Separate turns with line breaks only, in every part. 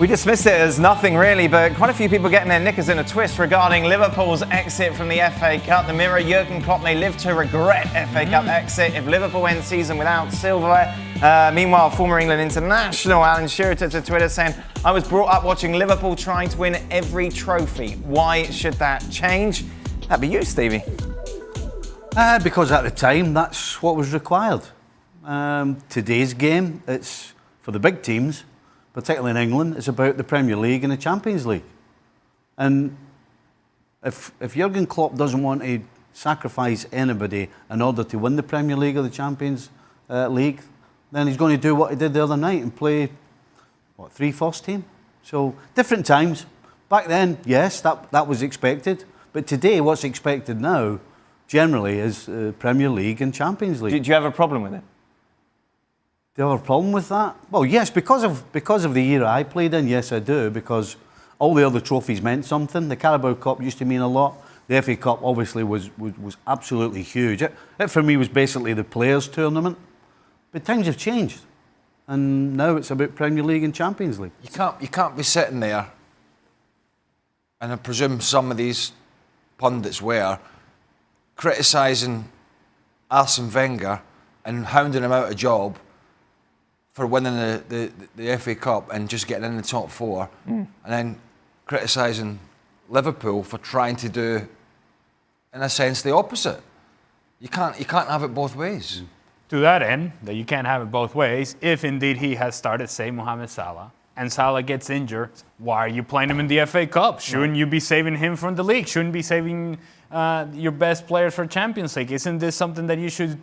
We dismissed it as nothing really, but quite a few people getting their knickers in a twist regarding Liverpool's exit from the FA Cup. The Mirror, Jurgen Klopp may live to regret FA Cup exit if Liverpool end season without silverware. Meanwhile, former England international Alan Shearer took to Twitter saying, "I was brought up watching Liverpool trying to win every trophy. Why should that change?" That'd be you, Stevie.
Because at the time, that's what was required. Today's game, it's for the big teams, particularly in England, it's about the Premier League and the Champions League. And if Jurgen Klopp doesn't want to sacrifice anybody in order to win the Premier League or the Champions League, then he's going to do what he did the other night and play, 3 first team? So, different times. Back then, yes, that was expected. But today, what's expected now, generally, is Premier League and Champions League.
Do you have a problem with it?
Do you have a problem with that? Well, yes, because of the era I played in, yes, I do, because all the other trophies meant something. The Carabao Cup used to mean a lot. The FA Cup obviously was absolutely huge. It for me was basically the players' tournament. But times have changed, and now it's about Premier League and Champions League.
You can't be sitting there, and I presume some of these pundits were criticising Arsene Wenger and hounding him out of job for winning the FA Cup and just getting in the top 4, and then criticising Liverpool for trying to do, in a sense, the opposite. You can't have it both ways.
To that end, that you can't have it both ways, if indeed he has started, say, Mohamed Salah, and Salah gets injured, why are you playing him in the FA Cup? Shouldn't you be saving him from the league? Shouldn't be saving your best players for Champions League? Isn't this something that you should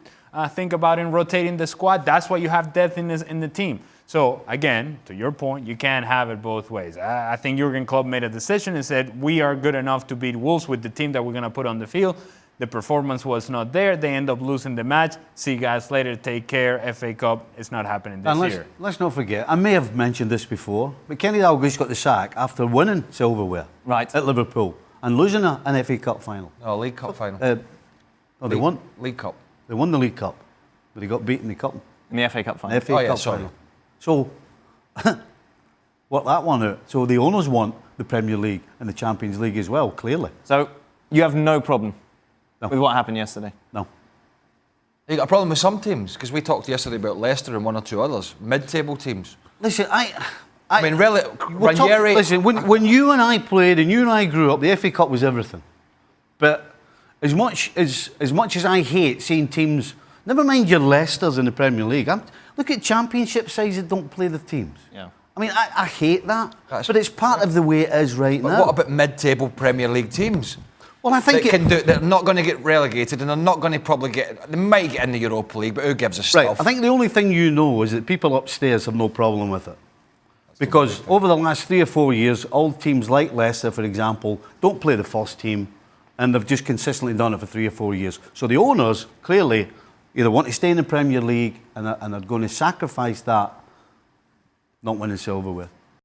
think about in rotating the squad? That's why you have depth in the team. So, again, to your point, you can't have it both ways. I think Jurgen Klopp made a decision and said, we are good enough to beat Wolves with the team that we're going to put on the field. The performance was not there. They end up losing the match. See you guys later. Take care. FA Cup is not happening this year.
Let's not forget, I may have mentioned this before, but Kenny Dalglish got the sack after winning silverware at Liverpool and losing an FA Cup final.
No, League Cup final.
They won.
League Cup.
They won the League Cup, but they got beaten in the Cup.
In the FA Cup final.
The FA Cup final. So, work that one out. So the owners want the Premier League and the Champions League as well, clearly.
So you have no problem with what happened yesterday?
No.
You got a problem with some teams, because we talked yesterday about Leicester and 1 or 2 others, mid-table teams.
Listen,
I mean, really, Ranieri...
Listen, when you and I played and you and I grew up, the FA Cup was everything. But as much as I hate seeing teams, never mind your Leicesters in the Premier League, look at Championship sides that don't play the teams.
Yeah.
I mean, I hate that, but it's part of the way it is right now.
What about mid-table Premier League teams?
Well, I think
they're not going to get relegated, and they're not going to probably get. They might get in the Europa League, but who gives a stuff?
Right. I think the only thing you know is that people upstairs have no problem with it, because over the last 3 or 4 years, all teams like Leicester, for example, don't play the first team, and they've just consistently done it for 3 or 4 years. So the owners clearly either want to stay in the Premier League and are going to sacrifice that, not winning silverware.